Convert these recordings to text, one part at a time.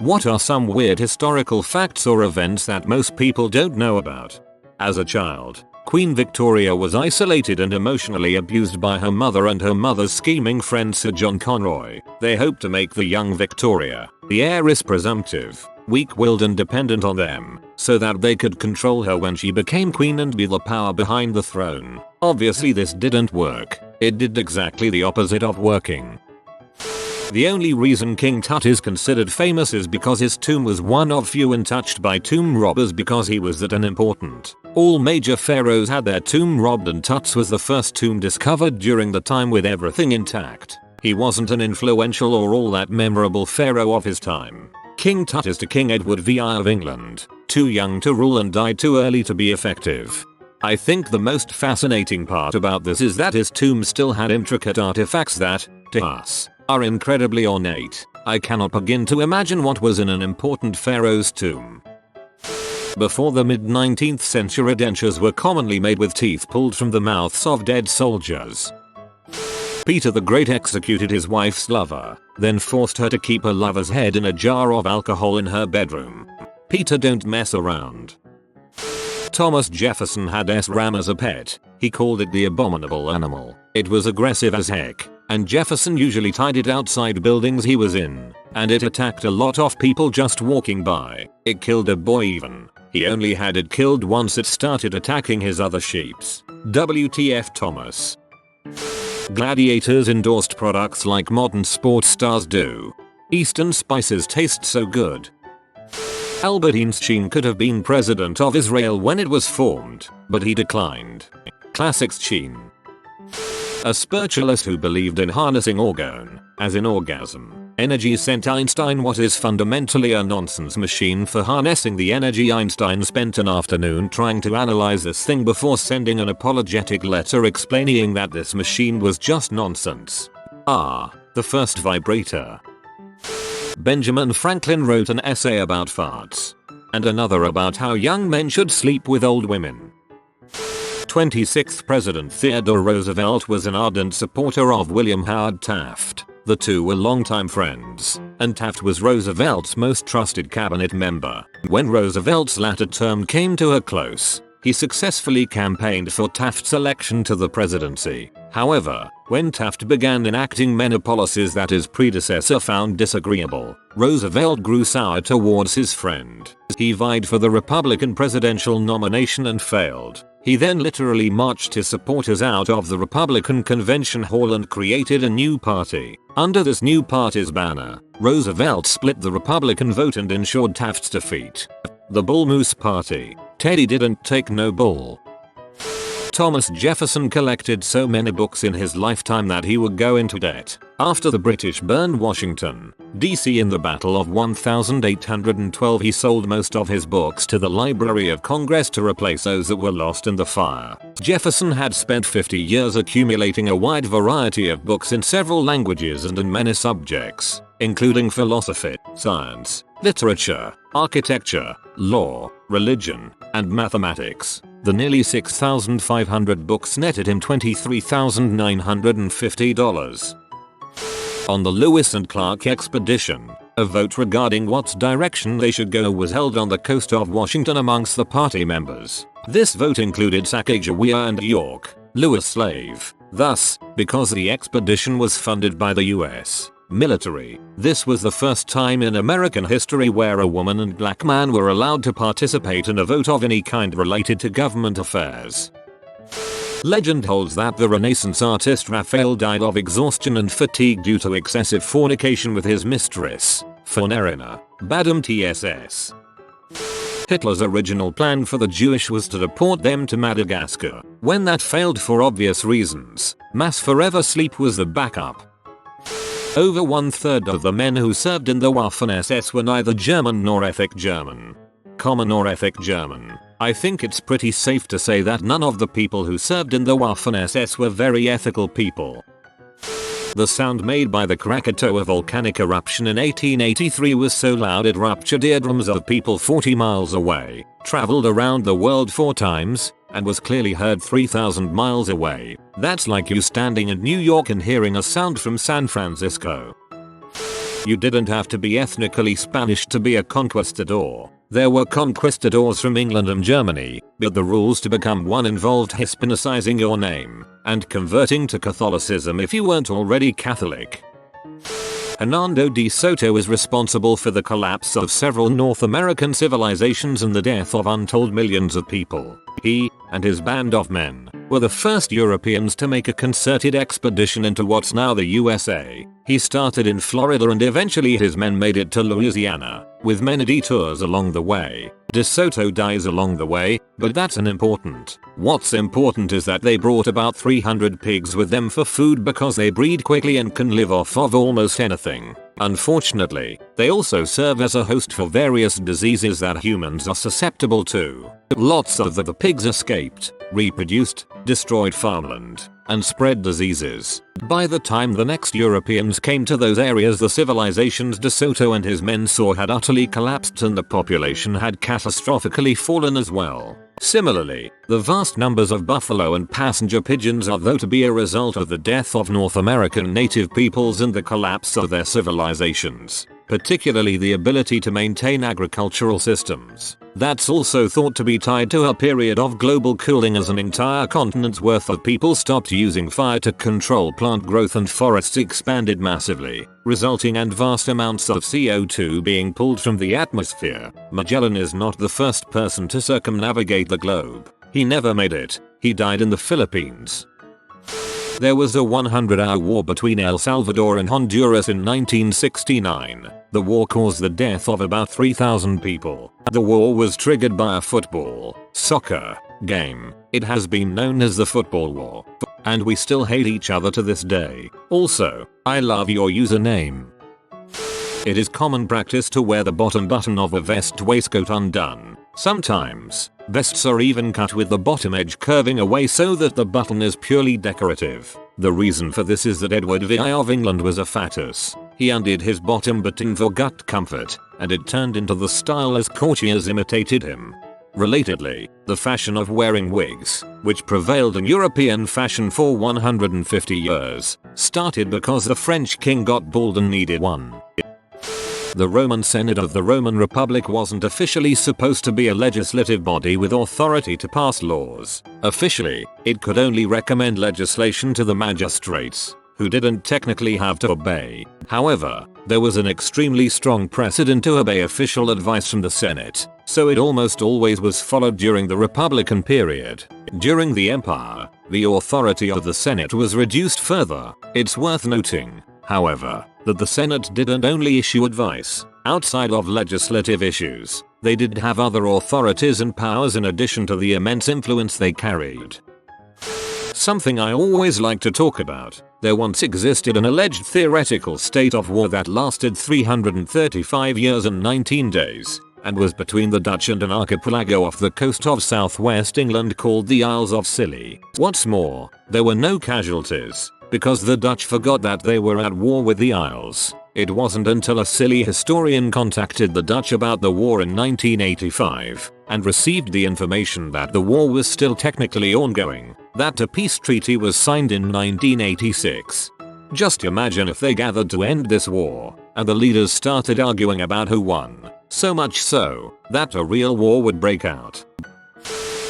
What are some weird historical facts or events that most people don't know about? As a child, Queen Victoria was isolated and emotionally abused by her mother and her mother's scheming friend Sir John Conroy. They hoped to make the young Victoria, the heiress presumptive, weak-willed and dependent on them, so that they could control her when she became queen and be the power behind the throne. Obviously this didn't work. It did exactly the opposite of working. The only reason King Tut is considered famous is because his tomb was one of few untouched by tomb robbers because he was that unimportant. All major pharaohs had their tomb robbed and Tut's was the first tomb discovered during the time with everything intact. He wasn't an influential or all that memorable pharaoh of his time. King Tut is to King Edward VI of England, too young to rule and died too early to be effective. I think the most fascinating part about this is that his tomb still had intricate artifacts that, to us, are incredibly ornate. I cannot begin to imagine what was in an important pharaoh's tomb. Before the mid-19th century, dentures were commonly made with teeth pulled from the mouths of dead soldiers. Peter the Great executed his wife's lover, then forced her to keep her lover's head in a jar of alcohol in her bedroom. Peter don't mess around. Thomas Jefferson had ram as a pet. He called it the abominable animal. It was aggressive as heck, and Jefferson usually tied it outside buildings he was in, and it attacked a lot of people just walking by. It killed a boy even. He only had it killed once it started attacking his other sheeps. WTF Thomas. Gladiators endorsed products like modern sports stars do. Eastern spices taste so good. Albert Einstein could have been president of Israel when it was formed, but he declined. Classics Sheen. A spiritualist who believed in harnessing orgone, as in orgasm, energy sent Einstein what is fundamentally a nonsense machine for harnessing the energy. Einstein spent an afternoon trying to analyze this thing before sending an apologetic letter explaining that this machine was just nonsense. The first vibrator. Benjamin Franklin wrote an essay about farts, and another about how young men should sleep with old women. 26th President Theodore Roosevelt was an ardent supporter of William Howard Taft. The two were longtime friends, and Taft was Roosevelt's most trusted cabinet member. When Roosevelt's latter term came to a close, he successfully campaigned for Taft's election to the presidency. However, when Taft began enacting many policies that his predecessor found disagreeable, Roosevelt grew sour towards his friend. He vied for the Republican presidential nomination and failed. He then literally marched his supporters out of the Republican Convention Hall and created a new party. Under this new party's banner, Roosevelt split the Republican vote and ensured Taft's defeat. The Bull Moose Party. Teddy didn't take no bull. Thomas Jefferson collected so many books in his lifetime that he would go into debt. After the British burned Washington, D.C. in the Battle of 1812, he sold most of his books to the Library of Congress to replace those that were lost in the fire. Jefferson had spent 50 years accumulating a wide variety of books in several languages and in many subjects, including philosophy, science, literature, architecture, law, religion, and mathematics. The nearly 6,500 books netted him $23,950. On the Lewis and Clark expedition, a vote regarding what direction they should go was held on the coast of Washington amongst the party members. This vote included Sacagawea and York, Lewis' slave. Thus, because the expedition was funded by the US military, this was the first time in American history where a woman and black man were allowed to participate in a vote of any kind related to government affairs. Legend holds that the Renaissance artist Raphael died of exhaustion and fatigue due to excessive fornication with his mistress, Fornerina, Madame TSS. Hitler's original plan for the Jewish was to deport them to Madagascar. When that failed for obvious reasons, mass forever sleep was the backup. Over 1/3 of the men who served in the Waffen-SS were neither German nor ethnic German. Common or ethnic German. I think it's pretty safe to say that none of the people who served in the Waffen-SS were very ethical people. The sound made by the Krakatoa volcanic eruption in 1883 was so loud it ruptured eardrums of people 40 miles away, traveled around the world 4 times, and was clearly heard 3,000 miles away. That's like you standing in New York and hearing a sound from San Francisco. You didn't have to be ethnically Spanish to be a conquistador. There were conquistadors from England and Germany, but the rules to become one involved Hispanicizing your name and converting to Catholicism if you weren't already Catholic. Hernando de Soto is responsible for the collapse of several North American civilizations and the death of untold millions of people. He and his band of men were the first Europeans to make a concerted expedition into what's now the USA. He started in Florida and eventually his men made it to Louisiana, with many detours along the way. De Soto dies along the way, but that's unimportant. What's important is that they brought about 300 pigs with them for food because they breed quickly and can live off of almost anything. Unfortunately, they also serve as a host for various diseases that humans are susceptible to. Lots of the pigs escaped, reproduced, destroyed farmland, and spread diseases. By the time the next Europeans came to those areas, the civilizations De Soto and his men saw had utterly collapsed and the population had catastrophically fallen as well. Similarly, the vast numbers of buffalo and passenger pigeons are thought to be a result of the death of North American native peoples and the collapse of their civilizations, particularly the ability to maintain agricultural systems. That's also thought to be tied to a period of global cooling as an entire continent's worth of people stopped using fire to control plant growth and forests expanded massively, resulting in vast amounts of CO2 being pulled from the atmosphere. Magellan is not the first person to circumnavigate the globe. He never made it. He died in the Philippines. There was a 100-hour war between El Salvador and Honduras in 1969. The war caused the death of about 3,000 people. The war was triggered by a soccer game. It has been known as the Football War. And we still hate each other to this day. Also, I love your username. It is common practice to wear the bottom button of a vest waistcoat undone. Sometimes, vests are even cut with the bottom edge curving away so that the button is purely decorative. The reason for this is that WWII of England was a fatus. He undid his bottom button for gut comfort, and it turned into the style as courtiers imitated him. Relatedly, the fashion of wearing wigs, which prevailed in European fashion for 150 years, started because the French king got bald and needed one. The Roman Senate of the Roman Republic wasn't officially supposed to be a legislative body with authority to pass laws. Officially, it could only recommend legislation to the magistrates, who didn't technically have to obey. However, there was an extremely strong precedent to obey official advice from the Senate, so it almost always was followed during the Republican period. During the Empire, the authority of the Senate was reduced further. It's worth noting, however, that the Senate didn't only issue advice. Outside of legislative issues, they did have other authorities and powers in addition to the immense influence they carried. Something I always like to talk about. There once existed an alleged theoretical state of war that lasted 335 years and 19 days, and was between the Dutch and an archipelago off the coast of southwest England called the Isles of Scilly. What's more, there were no casualties, because the Dutch forgot that they were at war with the Isles. It wasn't until a Scilly historian contacted the Dutch about the war in 1985, and received the information that the war was still technically ongoing, that a peace treaty was signed in 1986. Just imagine if they gathered to end this war, and the leaders started arguing about who won, so much so, that a real war would break out.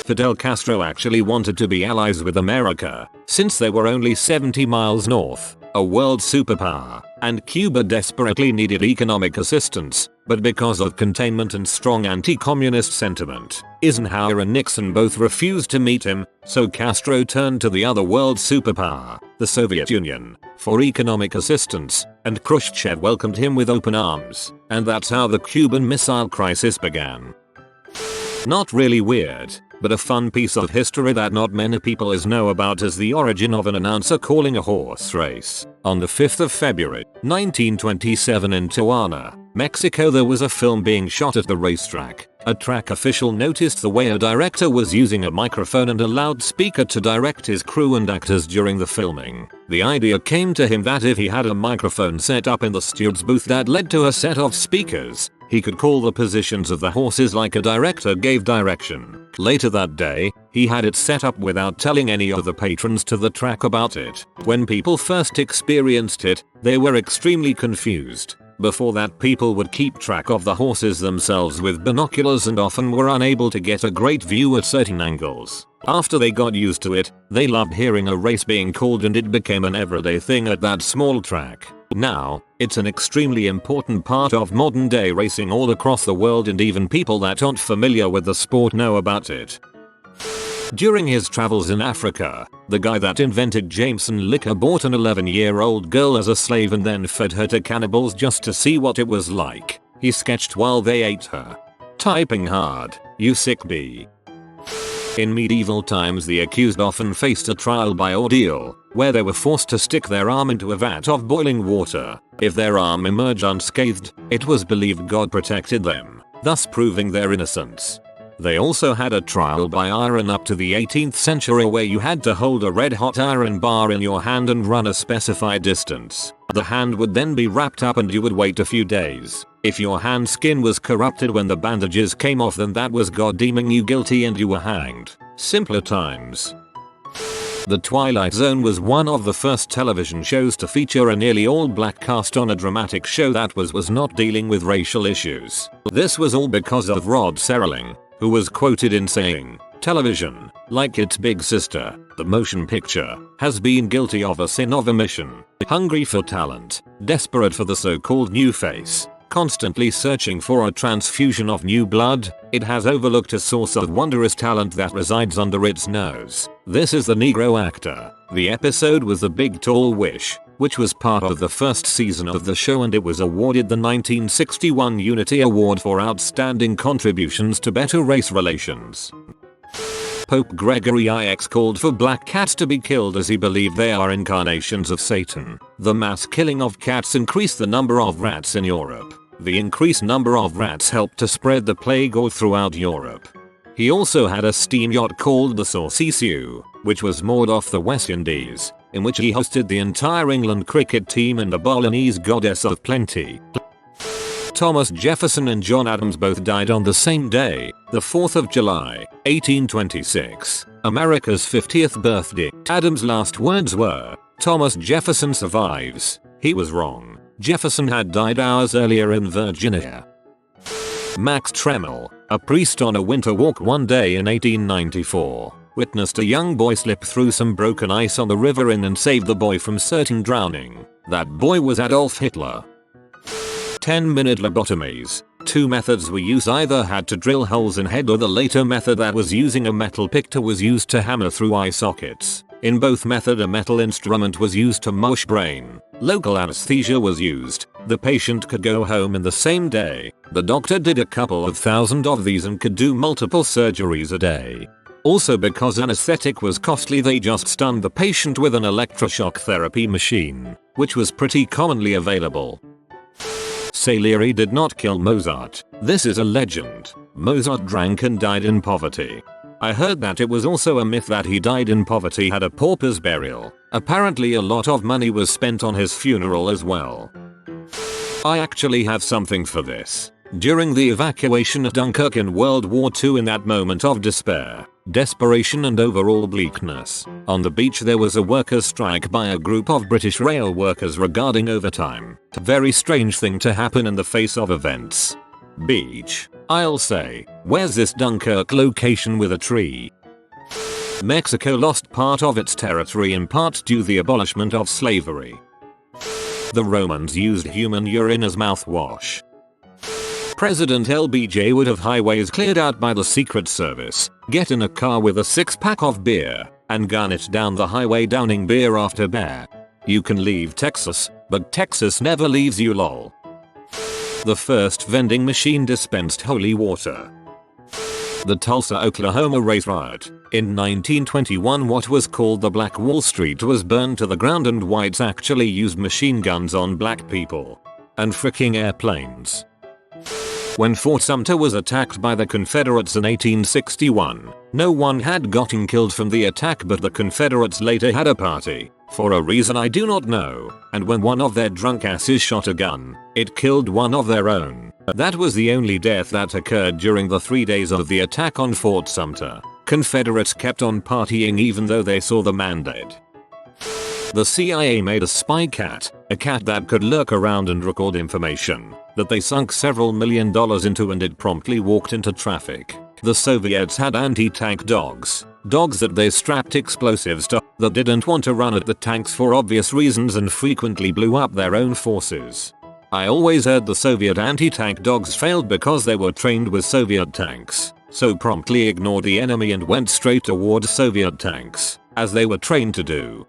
Fidel Castro actually wanted to be allies with America, since they were only 70 miles north, a world superpower, and Cuba desperately needed economic assistance, but because of containment and strong anti-communist sentiment, Eisenhower and Nixon both refused to meet him, so Castro turned to the other world superpower, the Soviet Union, for economic assistance, and Khrushchev welcomed him with open arms, and that's how the Cuban Missile Crisis began. Not really weird, but a fun piece of history that not many people know about is the origin of an announcer calling a horse race. On the 5th of February, 1927 in Tijuana, Mexico, there was a film being shot at the racetrack. A track official noticed the way a director was using a microphone and a loudspeaker to direct his crew and actors during the filming. The idea came to him that if he had a microphone set up in the steward's booth that led to a set of speakers, he could call the positions of the horses like a director gave direction. Later that day, he had it set up without telling any of the patrons to the track about it. When people first experienced it, they were extremely confused. Before that, people would keep track of the horses themselves with binoculars and often were unable to get a great view at certain angles. After they got used to it, they loved hearing a race being called and it became an everyday thing at that small track. Now, it's an extremely important part of modern day racing all across the world, and even people that aren't familiar with the sport know about it. During his travels in Africa, the guy that invented Jameson liquor bought an 11-year-old girl as a slave and then fed her to cannibals just to see what it was like. He sketched while they ate her. Typing hard, you sick bee. In medieval times, the accused often faced a trial by ordeal, where they were forced to stick their arm into a vat of boiling water. If their arm emerged unscathed, it was believed God protected them, thus proving their innocence. They also had a trial by iron up to the 18th century, where you had to hold a red-hot iron bar in your hand and run a specified distance. The hand would then be wrapped up and you would wait a few days. If your hand skin was corrupted when the bandages came off, then that was God deeming you guilty and you were hanged. Simpler times. The Twilight Zone was one of the first television shows to feature a nearly all-black cast on a dramatic show that was not dealing with racial issues. This was all because of Rod Serling, who was quoted in saying, "Television, like its big sister, the motion picture, has been guilty of a sin of omission. Hungry for talent, desperate for the so-called new face, constantly searching for a transfusion of new blood, it has overlooked a source of wondrous talent that resides under its nose. This is the Negro actor." The episode was The Big Tall Wish, which was part of the first season of the show, and it was awarded the 1961 Unity Award for outstanding contributions to better race relations. Pope Gregory IX called for black cats to be killed as he believed they are incarnations of Satan. The mass killing of cats increased the number of rats in Europe. The increased number of rats helped to spread the plague all throughout Europe. He also had a steam yacht called the Saucisson, which was moored off the West Indies, in which he hosted the entire England cricket team and the Balinese goddess of plenty. Thomas Jefferson and John Adams both died on the same day, the 4th of July, 1826, America's 50th birthday. Adams' last words were, "Thomas Jefferson survives." He was wrong. Jefferson had died hours earlier in Virginia. Max Tremel, a priest on a winter walk one day in 1894, witnessed a young boy slip through some broken ice on the river Inn and saved the boy from certain drowning. That boy was Adolf Hitler. 10-minute lobotomies. Two methods were used: either had to drill holes in head, or the later method that was using a metal picter was used to hammer through eye sockets. In both method, a metal instrument was used to mush brain. Local anesthesia was used. The patient could go home in the same day. The doctor did a couple of thousand of these and could do multiple surgeries a day. Also, because anesthetic was costly, they just stunned the patient with an electroshock therapy machine, which was pretty commonly available. Salieri did not kill Mozart. This is a legend. Mozart drank and died in poverty. I heard that it was also a myth that he died in poverty, had a pauper's burial. Apparently a lot of money was spent on his funeral as well. I actually have something for this. During the evacuation of Dunkirk in World War II, in that moment of despair, desperation and overall bleakness, on the beach there was a workers' strike by a group of British rail workers regarding overtime. A very strange thing to happen in the face of events. Beach, I'll say. Where's this Dunkirk location with a tree? Mexico lost part of its territory in part due to the abolishment of slavery. The Romans used human urine as mouthwash. President LBJ would have highways cleared out by the Secret Service. Get in a car with a 6-pack of beer and gun it down the highway, downing beer after beer. You can leave Texas, but Texas never leaves you, lol. The first vending machine dispensed holy water. The Tulsa, Oklahoma race riot. In 1921, what was called the Black Wall Street was burned to the ground, and whites actually used machine guns on black people. And fricking airplanes. When Fort Sumter was attacked by the Confederates in 1861, no one had gotten killed from the attack, but the Confederates later had a party, for a reason I do not know, and when one of their drunk asses shot a gun, it killed one of their own. That was the only death that occurred during the 3 days of the attack on Fort Sumter. Confederates kept on partying even though they saw the man dead. The CIA made a spy cat, a cat that could lurk around and record information that they sunk several $1 million into, and it promptly walked into traffic. The Soviets had anti-tank dogs that they strapped explosives to that didn't want to run at the tanks for obvious reasons and frequently blew up their own forces. I always heard the Soviet anti-tank dogs failed because they were trained with Soviet tanks, so promptly ignored the enemy and went straight towards Soviet tanks, as they were trained to do.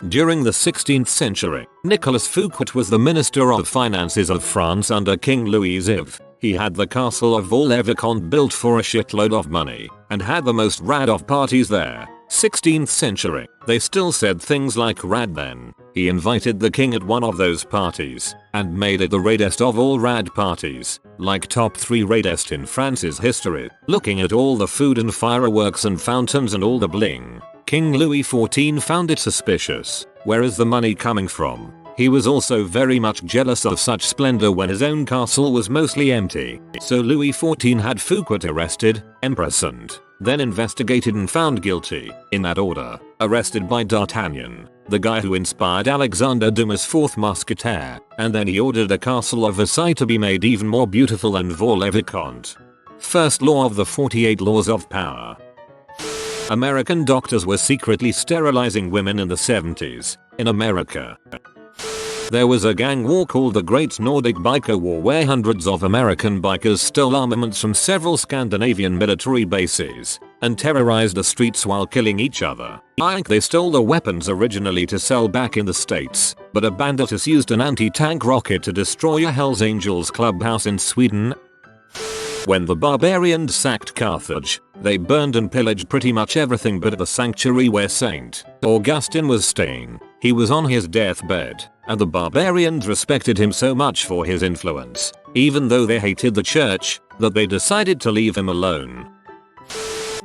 During the 16th century, Nicolas Fouquet was the Minister of Finances of France under King Louis XI. He had the castle of Vaux-le-Vicomte built for a shitload of money, and had the most rad of parties there. 16th century, they still said things like rad then. He invited the king at one of those parties, and made it the raddest of all rad parties, like top 3 raddest in France's history. Looking at all the food and fireworks and fountains and all the bling, King Louis XIV found it suspicious. Where is the money coming from? He was also very much jealous of such splendor when his own castle was mostly empty. So Louis XIV had Fouquet arrested, imprisoned, then investigated and found guilty, in that order. Arrested by D'Artagnan, the guy who inspired Alexander Dumas' fourth musketeer, and then he ordered a castle of Versailles to be made even more beautiful than Vaux-le-Vicomte. First law of the 48 laws of power. American doctors were secretly sterilizing women in the 70s, in America. There was a gang war called the Great Nordic Biker War where hundreds of American bikers stole armaments from several Scandinavian military bases and terrorized the streets while killing each other. They stole the weapons originally to sell back in the States, but a bandit used an anti-tank rocket to destroy a Hells Angels clubhouse in Sweden. When the barbarians sacked Carthage, they burned and pillaged pretty much everything but the sanctuary where Saint Augustine was staying. He was on his deathbed, and the barbarians respected him so much for his influence, even though they hated the church, that they decided to leave him alone.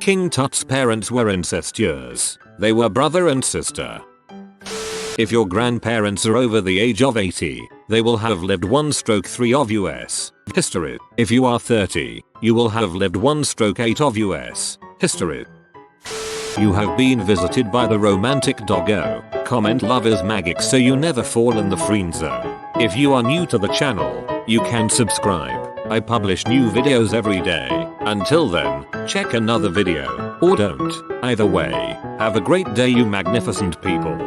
King Tut's parents were incestuous. They were brother and sister. If your grandparents are over the age of 80, they will have lived 1/3 of US history. If you are 30, you will have lived 1/8 of US history. You have been visited by the romantic doggo. Comment love is magic so you never fall in the friend zone. If you are new to the channel, you can subscribe. I publish new videos every day. Until then, check another video, or don't. Either way, have a great day you magnificent people.